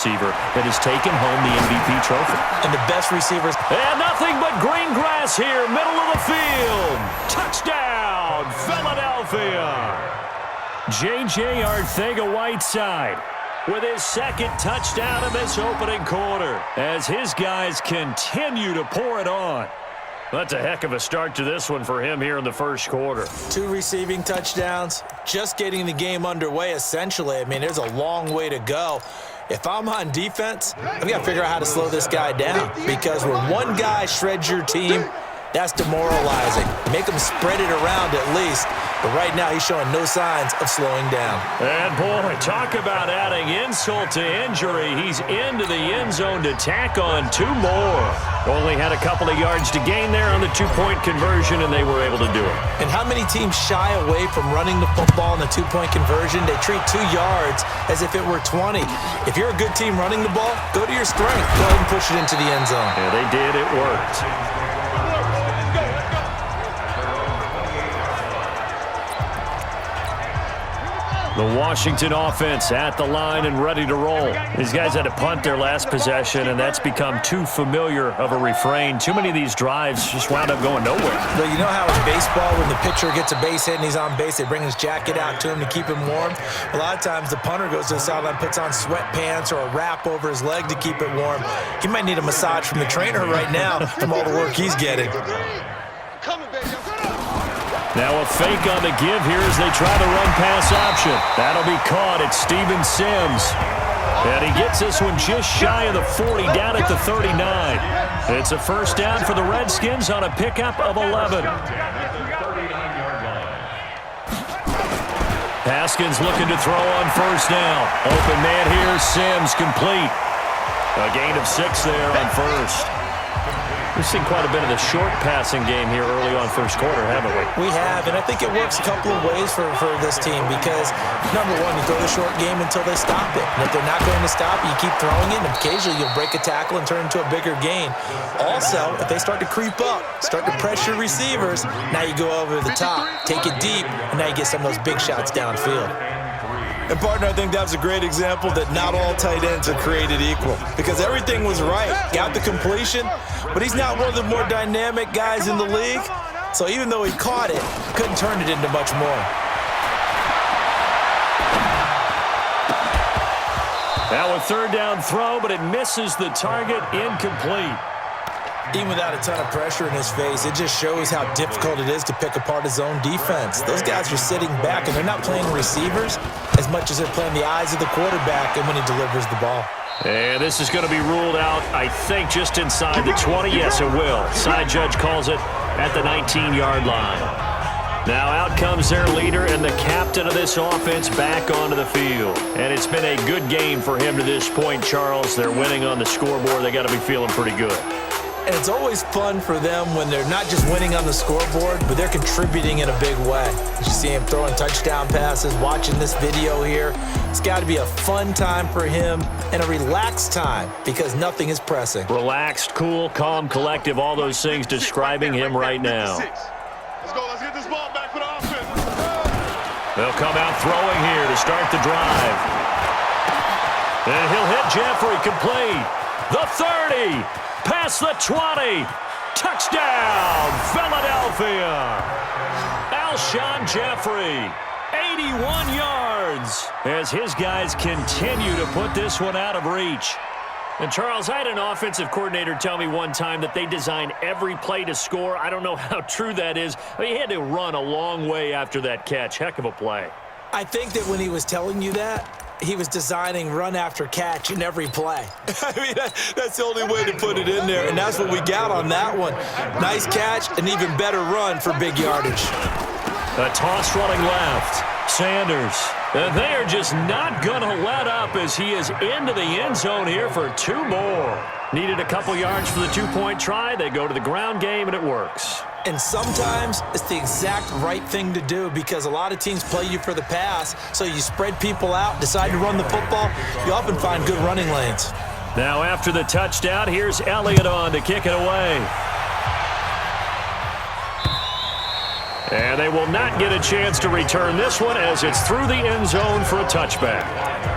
receiver that has taken home the MVP trophy. And the best receivers. And nothing but green grass here, middle of the field. Touchdown, Philadelphia. J.J. Arcega-Whiteside with his second touchdown in this opening quarter as his guys continue to pour it on. That's a heck of a start to this one for him here in the first quarter. 2 receiving touchdowns, just getting the game underway essentially. I mean, there's a long way to go. If I'm on defense, I've got to figure out how to slow this guy down because when one guy shreds your team, that's demoralizing. Make him spread it around at least. But right now, he's showing no signs of slowing down. And, boy, talk about adding insult to injury. He's into the end zone to tack on 2 more. Only had a couple of yards to gain there on the 2-point conversion, and they were able to do it. And how many teams shy away from running the football in the 2-point conversion? They treat 2 yards as if it were 20. If you're a good team running the ball, go to your strength. Go ahead and push it into the end zone. Yeah, they did. It worked. The Washington offense at the line and ready to roll. These guys had to punt their last possession, and that's become too familiar of a refrain. Too many of these drives just wound up going nowhere. But you know how in baseball, when the pitcher gets a base hit and he's on base, they bring his jacket out to him to keep him warm? A lot of times the punter goes to the sideline, puts on sweatpants or a wrap over his leg to keep it warm. He might need a massage from the trainer right now from all the work he's getting. Now a fake on the give here as they try the run-pass option. That'll be caught. It's Steven Sims. And he gets this one just shy of the 40, down at the 39. It's a first down for the Redskins on a pickup of 11. Haskins looking to throw on first down. Open man here, Sims complete. A gain of 6 there on first. We've seen quite a bit of the short passing game here early on first quarter, haven't we? We have, and I think it works a couple of ways for this team because, number one, you throw the short game until they stop it. And if they're not going to stop it, you keep throwing it, and occasionally you'll break a tackle and turn it into a bigger gain. Also, if they start to creep up, start to pressure receivers, now you go over the top, take it deep, and now you get some of those big shots downfield. And, partner, I think that was a great example that not all tight ends are created equal because everything was right. Got the completion, but he's not one of the more dynamic guys in the league. So even though he caught it, couldn't turn it into much more. Now a third down throw, but it misses the target, incomplete. Even without a ton of pressure in his face, it just shows how difficult it is to pick apart his own defense. Those guys are sitting back, and they're not playing receivers as much as they're playing the eyes of the quarterback and when he delivers the ball. And this is going to be ruled out, I think, just inside the 20. Yes, it will. Side judge calls it at the 19-yard line. Now out comes their leader and the captain of this offense back onto the field. And it's been a good game for him to this point, Charles. They're winning on the scoreboard. They got to be feeling pretty good. And it's always fun for them when they're not just winning on the scoreboard, but they're contributing in a big way. You see him throwing touchdown passes, watching this video here. It's got to be a fun time for him and a relaxed time because nothing is pressing. Relaxed, cool, calm, collective, all those things describing him right now. Let's go. Let's get this ball back for the offense. They'll come out throwing here to start the drive. And he'll hit Jeffrey complete. The 30. Past the 20. Touchdown, Philadelphia. Alshon Jeffrey, 81 yards, as his guys continue to put this one out of reach. And, Charles, I had an offensive coordinator tell me one time that they design every play to score. I don't know how true that is. I mean, he had to run a long way after that catch. Heck of a play. I think that when he was telling you that, he was designing run after catch in every play. I mean, that's the only way to put it in there, and that's what we got on that one. Nice catch, an even better run for big yardage. A toss running left. Sanders. And they are just not going to let up as he is into the end zone here for 2 more. Needed a couple yards for the 2-point try. They go to the ground game, and it works. And sometimes it's the exact right thing to do because a lot of teams play you for the pass, so you spread people out, decide to run the football, you often find good running lanes. Now after the touchdown, here's Elliott on to kick it away. And they will not get a chance to return this one as it's through the end zone for a touchback.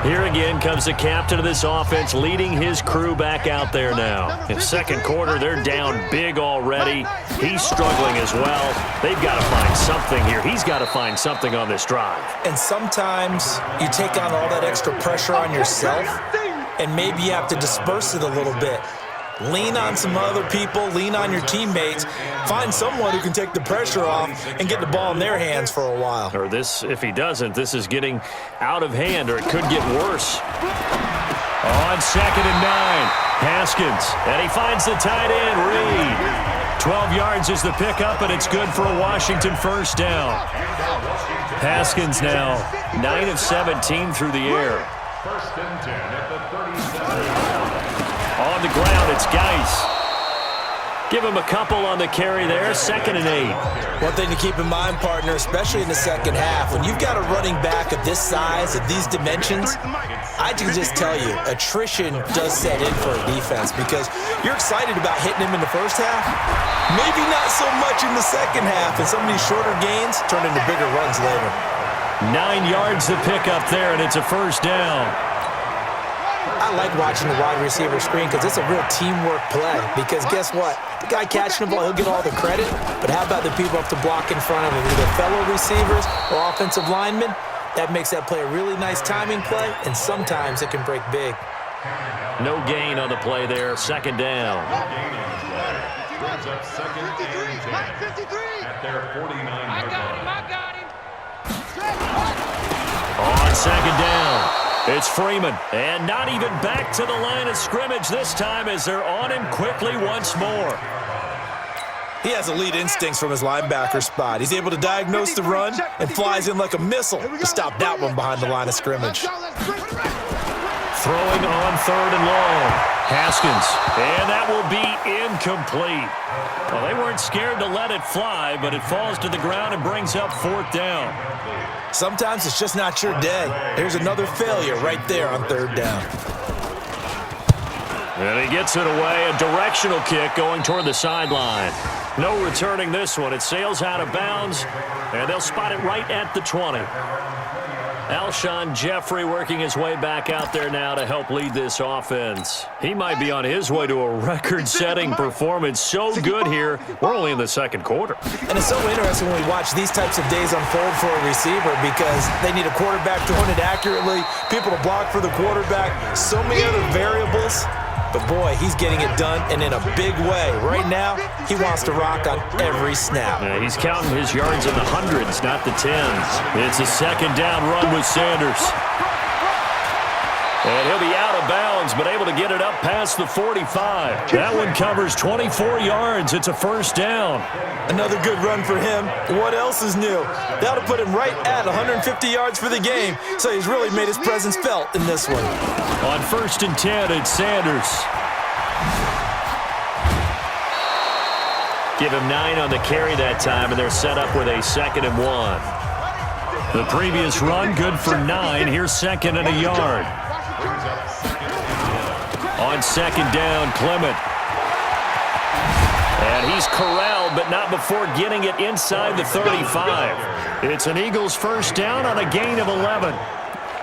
Here again comes the captain of this offense leading his crew back out there now. In second quarter, they're down big already. He's struggling as well. They've got to find something here. He's got to find something on this drive. And sometimes you take on all that extra pressure on yourself, and maybe you have to disperse it a little bit. Lean on some other people, lean on your teammates, find someone who can take the pressure off and get the ball in their hands for a while. Or this, if he doesn't, this is getting out of hand, or it could get worse. On 2nd and 9, Haskins, and he finds the tight end, Reed. 12 yards is the pickup, and it's good for a Washington first down. Haskins now 9 of 17 through the air. First and 10 at the 37. On the ground, it's Geis. Give him a couple on the carry there, 2nd and 8. One thing to keep in mind, partner, especially in the second half, when you've got a running back of this size, of these dimensions, I can just tell you, attrition does set in for a defense because you're excited about hitting him in the first half. Maybe not so much in the second half, and some of these shorter gains turn into bigger runs later. 9 yards to pick up there, and it's a first down. I like watching the wide receiver screen because it's a real teamwork play. Because guess what? The guy catching the ball, he'll get all the credit. But how about the people up to block in front of him? Either fellow receivers or offensive linemen. That makes that play a really nice timing play, and sometimes it can break big. No gain on the play there, 2nd down. Brings up 2nd and 10 at their 49-yard line. I got him. On 2nd down. It's Freeman, and not even back to the line of scrimmage this time as they're on him quickly once more. He has elite instincts from his linebacker spot. He's able to diagnose the run and flies in like a missile to stop that one behind the line of scrimmage. Throwing on 3rd and long. Haskins, and that will be incomplete. Well, they weren't scared to let it fly, but it falls to the ground and brings up 4th down. Sometimes it's just not your day. Here's another failure right there on 3rd down. And he gets it away, a directional kick going toward the sideline. No returning this one. It sails out of bounds, and they'll spot it right at the 20. Alshon Jeffrey working his way back out there now to help lead this offense. He might be on his way to a record-setting performance. So good here. We're only in the second quarter. And it's so interesting when we watch these types of days unfold for a receiver because they need a quarterback throwing it accurately, people to block for the quarterback, so many other variables. But, boy, he's getting it done, and in a big way. Right now, he wants to rock on every snap. Yeah, he's counting his yards in the hundreds, not the tens. It's a 2nd down run with Sanders. And he'll be out of bounds, but able to get it up past the 45. That one covers 24 yards. It's a first down. Another good run for him. What else is new? That'll put him right at 150 yards for the game, so he's really made his presence felt in this one. On 1st and 10, it's Sanders. Give him 9 on the carry that time, and they're set up with a 2nd and 1. The previous run, good for 9. Here's 2nd and a yard. On 2nd down, Clement. And he's corralled, but not before getting it inside the 35. It's an Eagles first down on a gain of 11.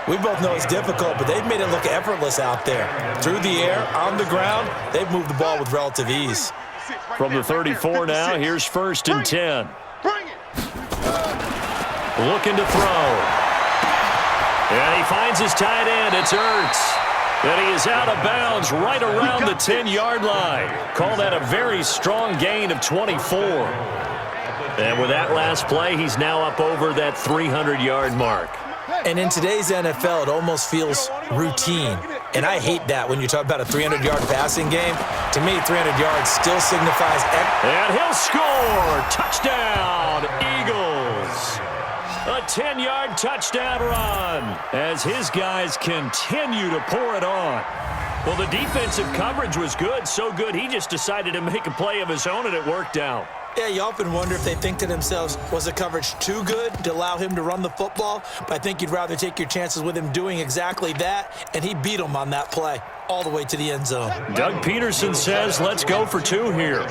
We both know it's difficult, but they've made it look effortless out there. Through the air, on the ground, they've moved the ball with relative ease. From the 34 now, here's 1st and 10. Looking to throw. And he finds his tight end. It's Ertz. And he is out of bounds right around the 10-yard line. Call that a very strong gain of 24. And with that last play, he's now up over that 300-yard mark. And in today's NFL, it almost feels routine. And I hate that when you talk about a 300-yard passing game. To me, 300 yards still signifies... And he'll score! Touchdown, Eagles! A 10-yard touchdown run as his guys continue to pour it on. Well, the defensive coverage was good, so good he just decided to make a play of his own, and it worked out. Yeah, you often wonder if they think to themselves, was the coverage too good to allow him to run the football? But I think you'd rather take your chances with him doing exactly that, and he beat him on that play all the way to the end zone. Doug Peterson says, let's go for 2 here.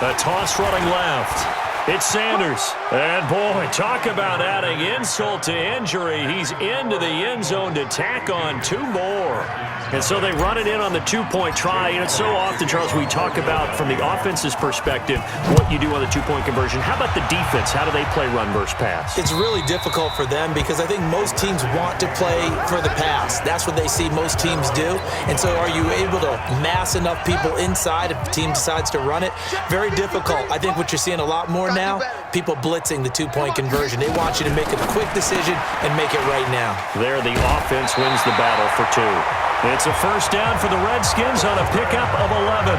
A toss running left. It's Sanders. And, boy, talk about adding insult to injury. He's into the end zone to tack on 2 more. And so they run it in on the 2-point try. And it's so often, Charles, we talk about, from the offense's perspective, what you do on the 2-point conversion. How about the defense? How do they play run versus pass? It's really difficult for them because I think most teams want to play for the pass. That's what they see most teams do. And so are you able to mass enough people inside if the team decides to run it? Very difficult. I think what you're seeing a lot more now, people blitzing the 2-point conversion. They want you to make a quick decision and make it right now. There, the offense wins the battle for 2. It's a first down for the Redskins on a pickup of 11.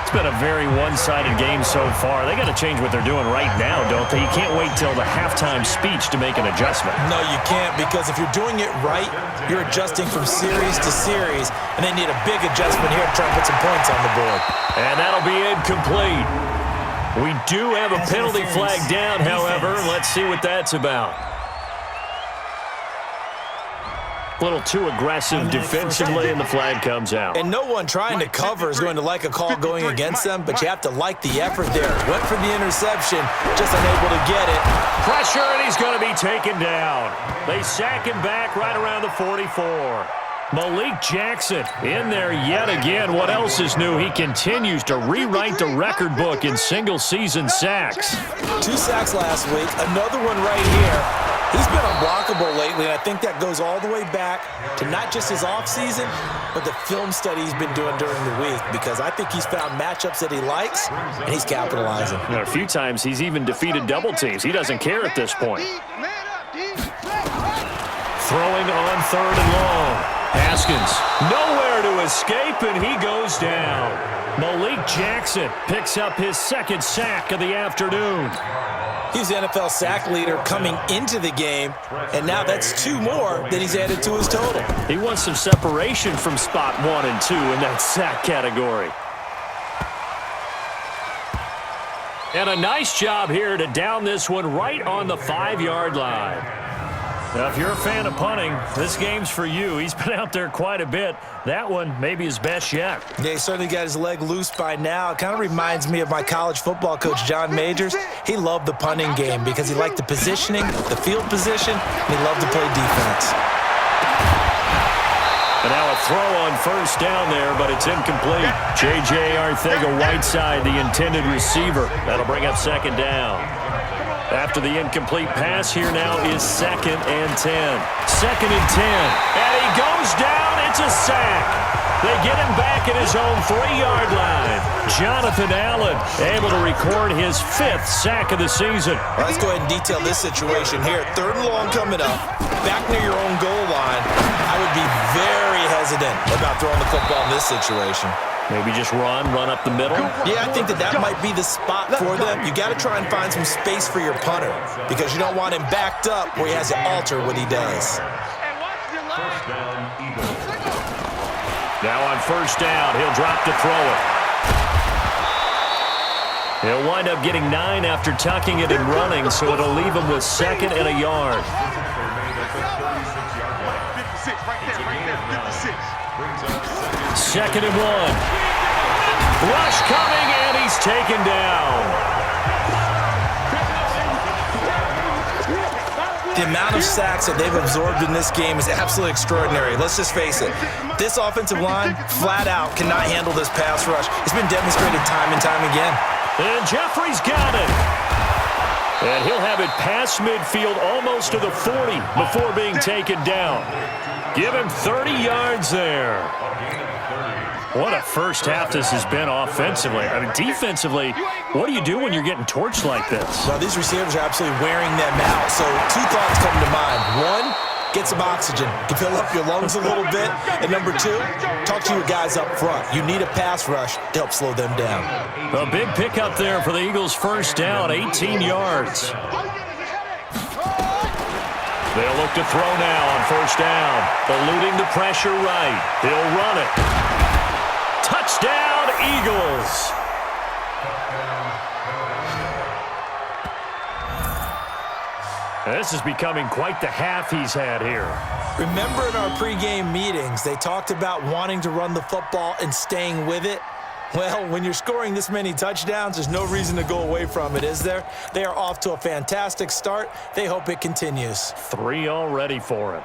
It's been a very one-sided game so far. They got to change what they're doing right now, don't they? You can't wait till the halftime speech to make an adjustment. No, you can't, because if you're doing it right, you're adjusting from series to series, and they need a big adjustment here to try and put some points on the board. And that'll be incomplete. We do have a penalty flag down, however. Let's see what that's about. A little too aggressive defensively, and the flag comes out. And no one trying to cover is going to like a call going against them, but you have to like the effort there. Went for the interception, just unable to get it. Pressure, and he's going to be taken down. They sack him back right around the 44. Malik Jackson in there yet again. What else is new? He continues to rewrite the record book in single-season sacks. 2 sacks last week, another one right here. He's been unblockable lately, and I think that goes all the way back to not just his offseason, but the film study he's been doing during the week, because I think he's found matchups that he likes, and he's capitalizing. You know, a few times he's even defeated double teams. He doesn't care at this point. Throwing on 3rd and long. Haskins, nowhere to escape, and he goes down. Malik Jackson picks up his 2nd sack of the afternoon. He's the NFL sack leader coming into the game, and now that's 2 more that he's added to his total. He wants some separation from spot 1 and 2 in that sack category. And a nice job here to down this one right on the 5-yard line. Now, if you're a fan of punting, this game's for you. He's been out there quite a bit. That one may be his best yet. Yeah, he certainly got his leg loose by now. It kind of reminds me of my college football coach, John Majors. He loved the punting game because he liked the positioning, the field position, and he loved to play defense. And now a throw on 1st down there, but it's incomplete. J.J. Arcega-Whiteside, the intended receiver. That'll bring up 2nd down. After the incomplete pass, here now is 2nd and 10. 2nd and 10. And he goes down. It's a sack. They get him back at his own 3-yard line. Jonathan Allen able to record his 5th sack of the season. Well, let's go ahead and detail this situation here. 3rd and long coming up. Back near your own goal line. I would be very hesitant about throwing the football in this situation. Maybe just run up the middle? Yeah, I think that might be the spot for them. You got to try and find some space for your punter because you don't want him backed up where he has to alter what he does. Now on 1st down, he'll drop to throw it. He'll wind up getting 9 after tucking it and running, so it'll leave him with 2nd and a yard. 2nd and 1. Rush coming, and he's taken down. The amount of sacks that they've absorbed in this game is absolutely extraordinary. Let's just face it. This offensive line, flat out, cannot handle this pass rush. It's been demonstrated time and time again. And Jeffrey's got it. And he'll have it past midfield almost to the 40 before being taken down. Give him 30 yards there. What a first half this has been offensively. I mean, defensively, what do you do when you're getting torched like this? Well, these receivers are absolutely wearing them out. So 2 thoughts come to mind. 1, get some oxygen to fill up your lungs a little bit. And number 2, talk to your guys up front. You need a pass rush to help slow them down. A big pickup there for the Eagles' 1st down, 18 yards. They'll look to throw now on 1st down. Eluding the pressure right. He'll run it. Touchdown, Eagles. This is becoming quite the half he's had here. Remember in our pregame meetings, they talked about wanting to run the football and staying with it. Well, when you're scoring this many touchdowns, there's no reason to go away from it, is there? They are off to a fantastic start. They hope it continues. 3 already for him.